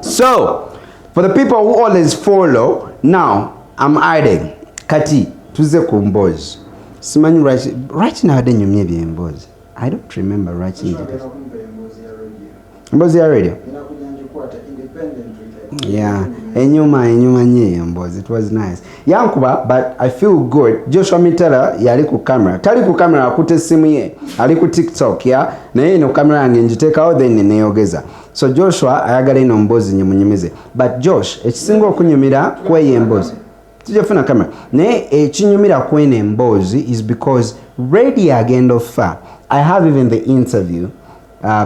So, for the people who always follow, now I'm adding Kati tuze ku Mbozi. Simanyi right now nyumye bye Mbozi. I don't remember writing it. Mbozi ya radio. Yeah, enyuma nye Mbozi. It was nice. Yankuba, but I feel good. Joshua Mitala yali ku camera. Tali ku camera akute simu ye. Ali ku TikTok ya. Na yeye no camera yange njiteka then neyogeza. So Joshua ayagala ino Mbozi nyimunyumize. But Josh, ekisinga okunyumira kweye Mbozi. Tujafuna camera. Ne ekinyumira kwene Mbozi is because radio agenda fa. I have even the interview.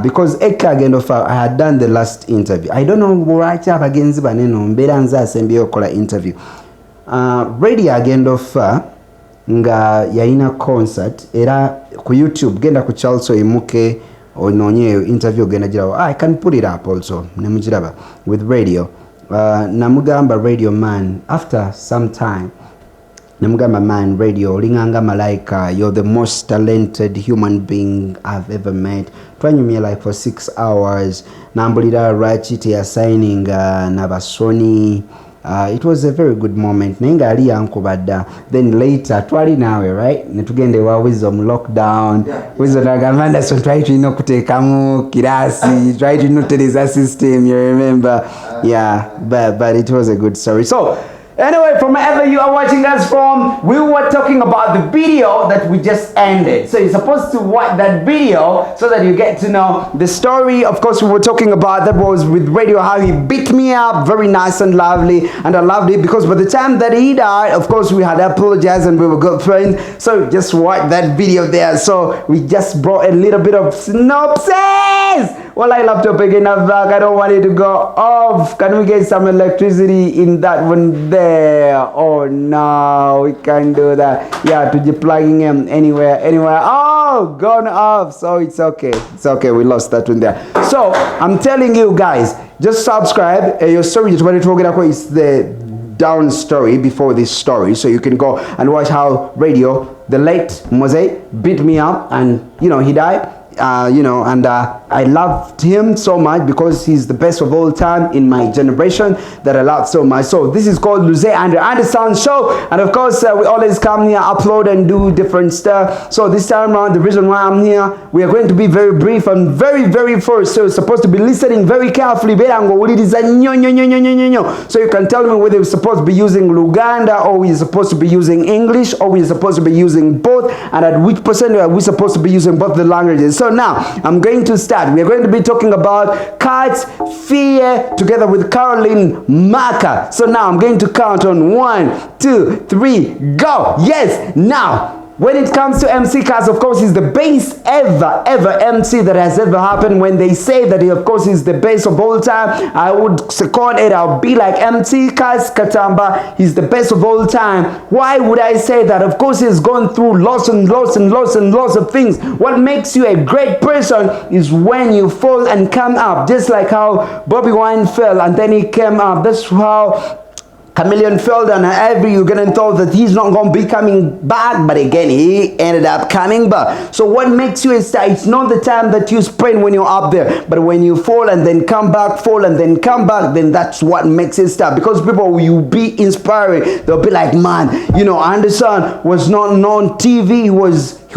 Because Eka agenda fa, I had done the last interview. I don't know why abagenzi baneno mbera nza asembye okola interview. Radio agenda fa nga yaina concert era ku YouTube genda ku Charles Oyimuke ononye interview genda jirawo. I can put it up also. Nemujiraba with radio. Namugamba radio man after some time. Namugamba man radio linganga malaika, you're the most talented human being I've ever met. Twanyumye like for 6 hours. Nambulira rachiti ya signing nabasoni. It was a very good moment. Nenga ali yankubadda. Then later twali nawe right netugende wa wisdom lockdown. Wisdom agamba so try to kutekamu kirasi, try to teleza system, you remember. Yeah, but it was a good story. So anyway, from wherever you are watching us from, we were talking about the video that we just ended. So you're supposed to watch that video so that you get to know the story. Of course, we were talking about that was with radio, how he beat me up, very nice and lovely. And I loved it because by the time that he died, of course, we had apologized and we were good friends. So just watch that video there. So we just brought a little bit of synopsis. Well, I laptop again, I don't want it to go off. Can we get some electricity in that one there? Oh no, we can't do that. Yeah, to be plugging him anywhere. Oh, gone off. So it's okay. It's okay. We lost that one there. So I'm telling you guys, just subscribe. Your story is the down story before this story, so you can go and watch how radio, the late Mose, beat me up, and he died. And I loved him so much because he's the best of all time in my generation that I loved so much. So this is called Luze Andre Anderson Show, and of course we always come here, upload and do different stuff. So this time around, the reason why I'm here, we are going to be very brief and very first. So you're supposed to be listening very carefully. So you can tell me whether you're supposed to be using Luganda or we're supposed to be using English or we're supposed to be using both, and at which percent are we supposed to be using both the languages. So now I'm going to start. We are going to be talking about Kat's fear together with Caroline Maka. So now I'm going to count on 1, 2, 3, go. Yes, now when it comes to MC Kaz, of course, he's the best ever MC that has ever happened. When they say that he, of course, is the best of all time, I would second it. I'll be like MC Kaz Katamba. He's the best of all time. Why would I say that? Of course, he's gone through lots of things. What makes you a great person is when you fall and come up. Just like how Bobby Wine fell and then he came up. That's how Chameleon fell and you're gonna thought that he's not gonna be coming back, but again he ended up coming back. So what makes you a star? It's not the time that you sprint when you're up there, but when you fall and then come back, fall and then come back, then that's what makes it star. Because people will be inspiring. They'll be like, man, Anderson was not on TV, he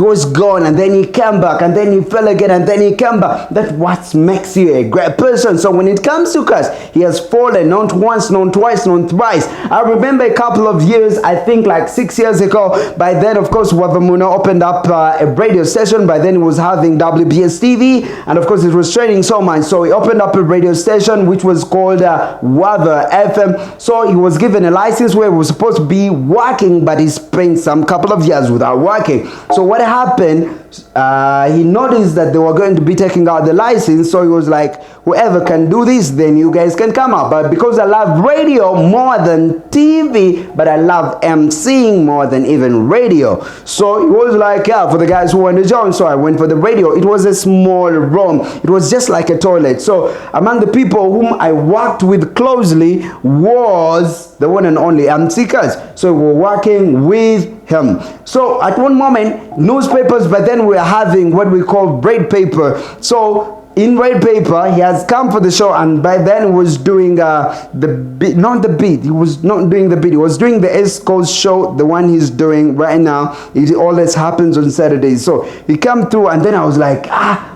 was gone and then he came back and then he fell again and then he came back. That's what makes you a great person. So when it comes to Kaz, he has fallen not once, not twice, not thrice. I remember a couple of years, I think like 6 years ago, by then of course Wavamuna opened up a radio station. By then he was having WBS TV and of course it was training so much. So he opened up a radio station which was called Wava FM. So he was given a license where he was supposed to be working, but he spent some couple of years without working. So what happened, he noticed that they were going to be taking out the license, so he was like, whoever can do this, then you guys can come up. But because I love radio more than TV, but I love emceeing more than even radio, so he was like, yeah, for the guys who want to join. So I went for the radio. It was a small room, it was just like a toilet. So among the people whom I worked with closely was the one and only MC Kaz. So we were working with him. So at one moment, newspapers, but then we were having what we call bread paper. So in Red Paper, he has come for the show, and by then he was doing the beat, not the beat. He was not doing the beat. He was doing the East Coast show, the one he's doing right now. It always happens on Saturdays. So he come through, and then I was like,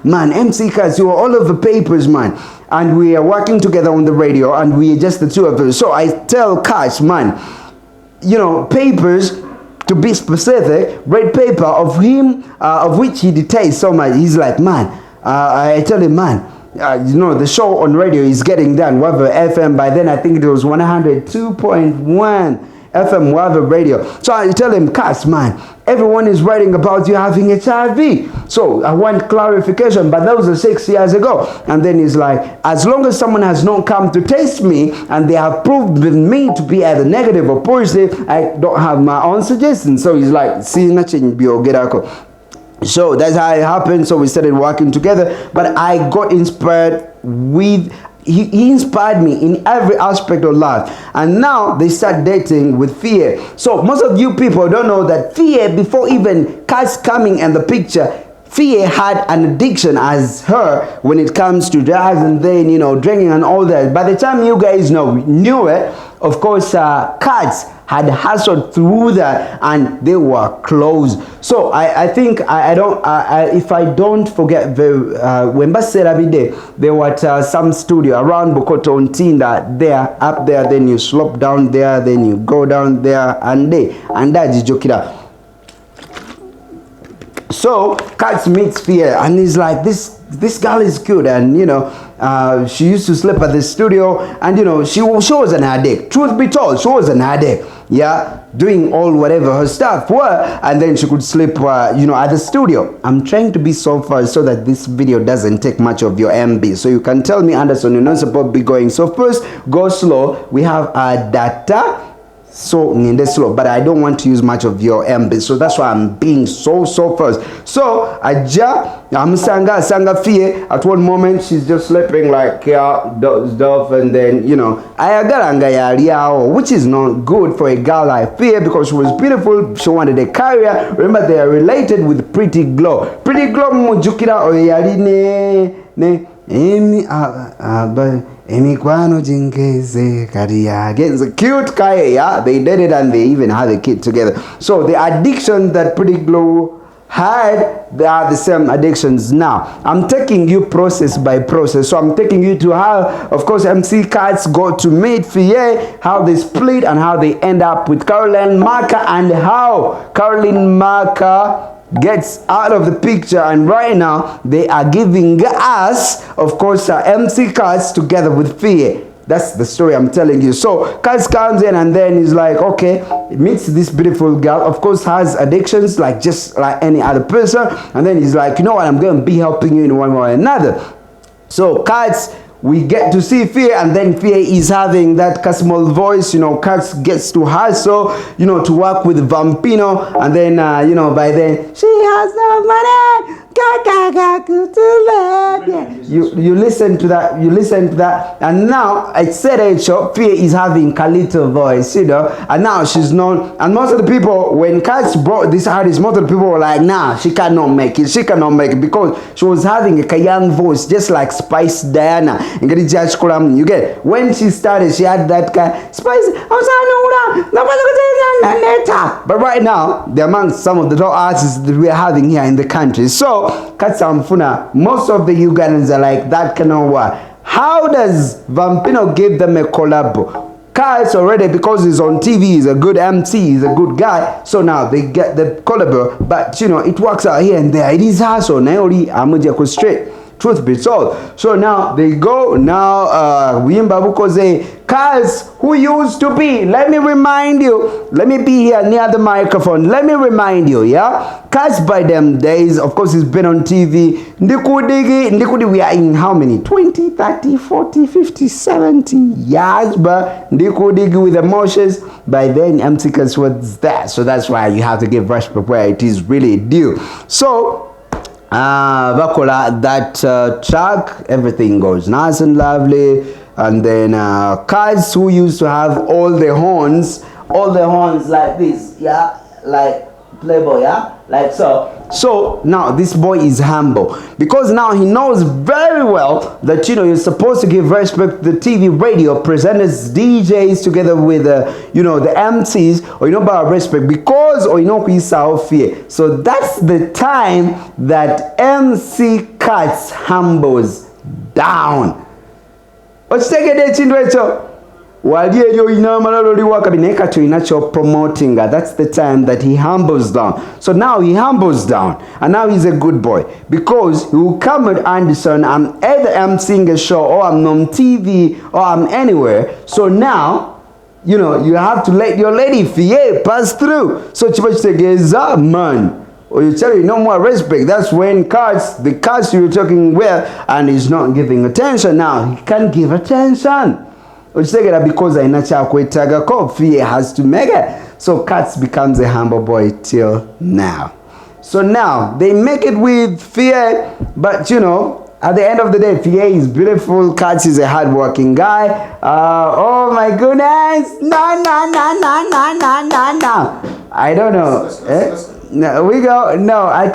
man, MC Kaz, you are all over papers, man. And we are working together on the radio, and we are just the two of us. So I tell Kaz, man, you know, papers, to be specific, Red Paper of him, of which he detests so much. He's like, man. I tell him, man, you know, the show on radio is getting done. Whatever FM, by then I think it was 102.1 FM, whatever radio. So I tell him, Cass, man, everyone is writing about you having HIV. So I want clarification, but that was 6 years ago. And then he's like, as long as someone has not come to test me and they have proved with me to be either negative or positive, I don't have my own suggestions. So he's like, see, nothing, get out. So that's how it happened. So we started working together, but I got inspired with he inspired me in every aspect of life, and now they start dating with Fear. So most of you people don't know that Fear, before even Kaz coming in the picture, Fear had an addiction as her when it comes to drugs, and then, you know, drinking and all that. By the time you guys knew it, of course, Kaz had hustled through that, and they were close. So I think if I don't forget, when they were at some studio around Bukoto on Tinda, there, up there, then you slope down there, then you go down there, and that's Jokira. So Kaz meets Fear, and he's like, this girl is cute, and, you know, she used to sleep at the studio, and, you know, she was an addict. Truth be told, she was an addict. Yeah, doing all whatever her stuff were, and then she could sleep, you know, at the studio. I'm trying to be so fast so that this video doesn't take much of your MB. So you can tell me, Anderson, you're not supposed to be going so first. Go slow. We have our data. So in this slow, but I don't want to use much of your MB, so that's why I'm being so fast. So I'm sanga Fear. At one moment she's just sleeping like dozed off, and then, you know, which is not good for a girl like Fear, because she was beautiful. She wanted a career. Remember, they are related with Pretty Glow. Pretty Glow mujukira ne Emikwano jingeze kariage. It's a cute guy, yeah. They did it, and they even had a kid together. So the addiction that Pretty Glow had, they are the same addictions now. I'm taking you process by process. So I'm taking you to how, of course, MC Kaz got to meet Fiye, how they split, and how they end up with Caroline Maka, and how Caroline Maka gets out of the picture, and right now they are giving us, of course, MC Kaz together with Fear. That's the story I'm telling you. So Kaz comes in, and then he's like, okay, meets this beautiful girl, of course has addictions like just like any other person, and then he's like, you know what, I'm going to be helping you in one way or another. So Kaz, we get to see Fear, and then Fear is having that Casmol voice, you know. Kaz gets to hustle, you know, to work with Vampino, and then, you know, by then, she has no money, you listen to that, and now I said it, so Fear is having Kalito voice, you know, and now she's known, and most of the people, when Kaz brought this artist, most of the people were like, nah, she cannot make it, because she was having a young voice, just like Spice Diana. You get, when she started, she had that guy, Spice, but right now, they're among some of the top artists that we're having here in the country. So Katsamfuna, most of the Ugandans are like, that cannot work. How does Vampino give them a collab? Kaz already, because he's on TV, he's a good MC, he's a good guy, so now they get the collab, but, you know, it works out here and there. It is hustle. Naori Amuja straight. Truth be told. So now they go, now Wimba Bukoze, Kaz, who used to be, let me remind you, let me be here near the microphone, let me remind you, yeah, Kaz by them days, of course he's been on TV, Ndikudi, we are in how many, 20, 30, 40, 50, 70 years, but Ndikudi with emotions, by then MC Kaz was there, so that's why you have to give respect where it is really due. So, Bakola, that track, everything goes nice and lovely, and then Kaz, who used to have all the horns like this, yeah, like playboy, yeah, like so. So now this boy is humble because now he knows very well that you're supposed to give respect to the TV radio presenters, DJs, together with the MCs, or about respect because fear. So that's the time that MC Cuts humbles down. Okitegedde ekintu ekyo wali eri olina amalala oli wakabi naye kati olina promotinga. That's the time that he humbles down. So now he humbles down and now he's a good boy because he will come and understand I'm either emceeing a show or I'm on TV or I'm anywhere. So now you have to let your lady fear pass through. So chiba kitegeeza man, or you tell you no more respect. That's when the cards you're talking with and he's not giving attention. Now he can't give attention. Because I know fear has to make it. So Katz becomes a humble boy till now. So now they make it with fear, but at the end of the day, Fear is beautiful. Katz is a hardworking guy. Oh my goodness! No. I don't know. Let's go. No, we go. No, I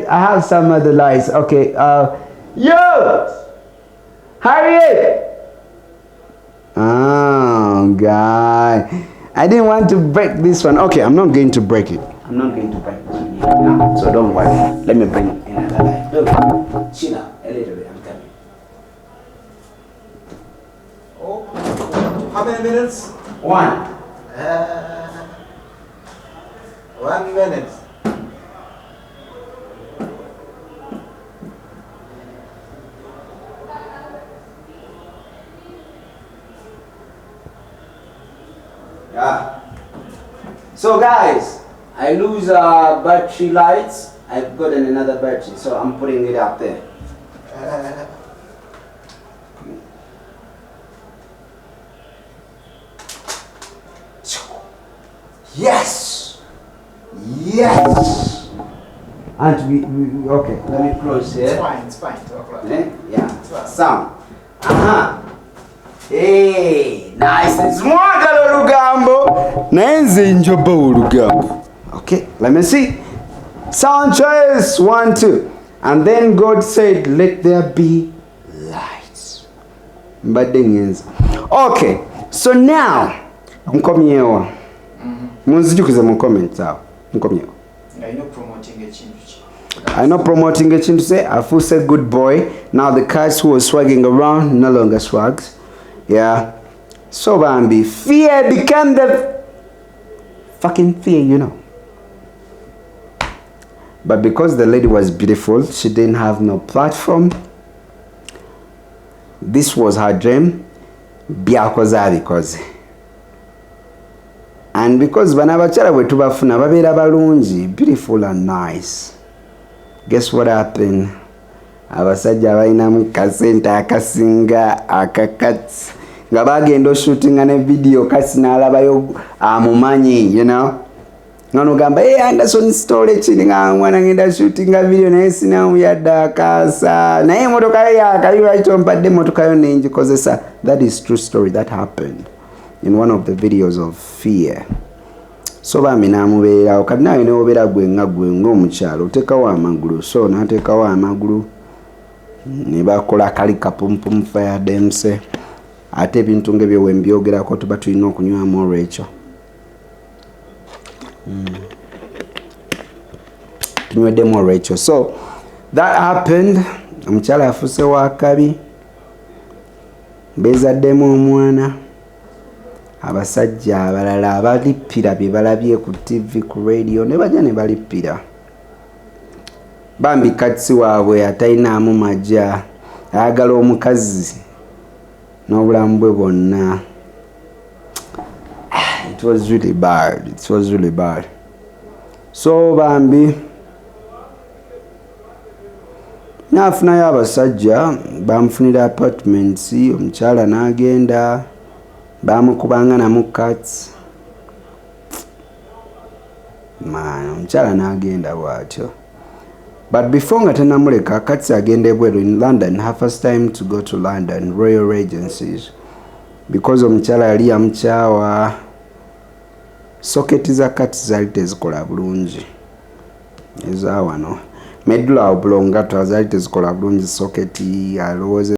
have some other lies. Okay. Yo, Harriet. Oh, guy. I didn't want to break this one. Okay, I'm not going to break it. I'm not going to break this one yet now. So don't worry. Let me bring another light. Look, chill out a little bit. I'm coming. Oh, how many minutes? 1. 1 minute. So guys, I lose battery lights. I've gotten another battery, so I'm putting it up there. Yes! And we okay, let me close here. It's fine. Yeah, sound. Hey, nice. It's mwagala olugambo. Naenze njoba olugambo. Okay, let me see. Sound choice 1, 2. And then God said, let there be lights. Okay, so now mkomyewa. Munzijukize mu comments awo. Mkomyewa. I know promoting a chin to say Afu said good boy. Now the cats who was swagging around no longer swags. Yeah. So Bambi, fear became the fucking fear, But because the lady was beautiful, she didn't have no platform. This was her dream. Because and because banabachara wetu bafuna babeera balungi, beautiful and nice. Guess what happened? Abasajja balina mu kasente akasinga akakatsi nga bagenda shooting ne video kasi nalabayo amumanyi, Ngano gamba Anderson story chini nga mwana ngenda shooting a video naye sinamu yadda akasa naye motoka yakaliwa ito mpadde motoka yo nenji kozesa. That is true story that happened in one of the videos of Fear. So bambi namubeerawo kati nawe newobeera gwe nga gwe ng'omukyalo otekawo amagulu, so natekawo amagulu ne bakola kali kapumpum fire dance. Ate ebintu ng'ebyo we mbyogerako tuba tulina okunywamu olwekyo. Tunywedemu olwekyo. So that happened. Omukyala afuse wa kabi, bezaddemu omwana. Abasajja abalala abalippira bye balabye ku TV ku radio ne bajja ne balippira. Bambi katsi waabwe atalinaamu majja, ayagala omukazi n'obulamu bwe bwonna. It was really bad. So Bambi nafunayo abasajja bamufunira apartments, omukyala n'agenda bamukubanga namu cuts. Man, omukyala n'agenda bw'atyo. But before nga tenamuleka Katsi agenda ebweru in London, her first time to go to London, Royal Regencies. Because omukyala yali yamukyawa, socket za Katsi zaali tezikola bulungi. eza wano medulla oblongata zaali tezikola bulungi soketi alowooza